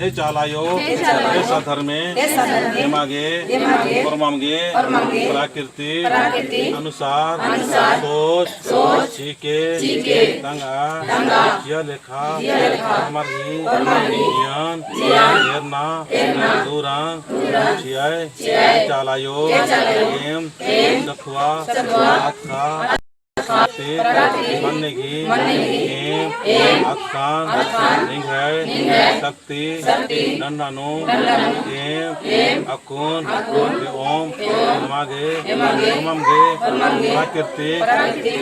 हे चालायो हे साधर्मे हेमागे परमामगे प्राकृति अनुसार सोच सीके तंगा यह लेखा मरही ज्ञान हेरना दूरान छियाय चालायो एम दखवा आखा मनने की एम अखान निंगै शक्ति दंडानु एम अकुन ओम नमागे नमगे प्राकृतिक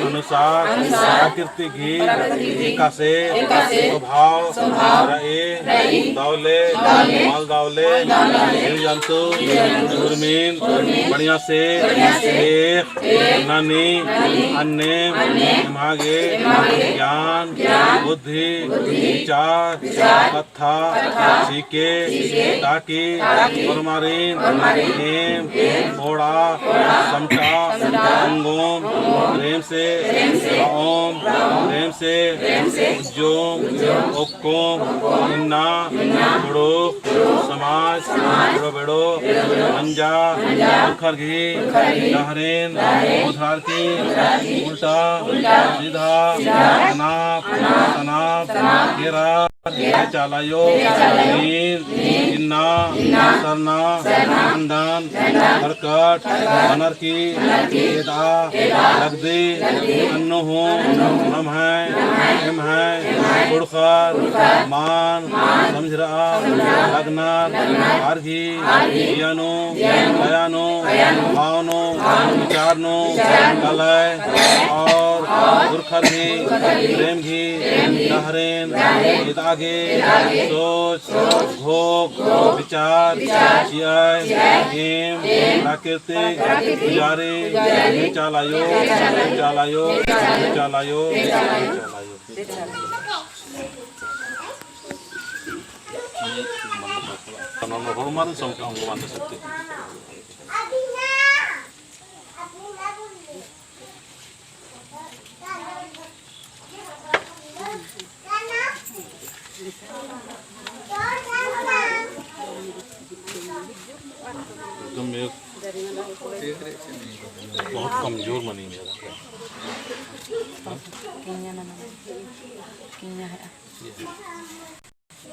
अनुसार प्राकृतिक ही विकासे स्वभाव रहे दौले माल दौले जीव जंतु दूरमीन बढ़िया से एक नानी अन्य मागे ज्ञान बुद्धि विचार कथा सीखे ताकि परमारीन एम थोड़ा समता अंगोम प्रेम से ओम प्रेम से उज्जोम ओकोम इन्ना बड़ो समाज बड़ो बड़ो अंजा उखर घी लहरेन उधार की उल्टा सीधा तनाप घेरा चालायो नींद इन्ना सरना अंदन हरकत अनर्की एदा लगदी अन्नो हो नम है एम है उड़खर मान समझ रहा लगना आर्घी यानो लयानो भावनो विचारनो कलय और गुरखर घी प्रेम घी लहरेन आगे सोच भोग विचार चियाय एम प्राकृतिक गुजारे चालायो चालायो चालायो हनुमान संख्या सकते तुम बहुत कमजोर बनी मेरा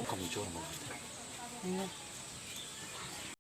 कमजोर बनी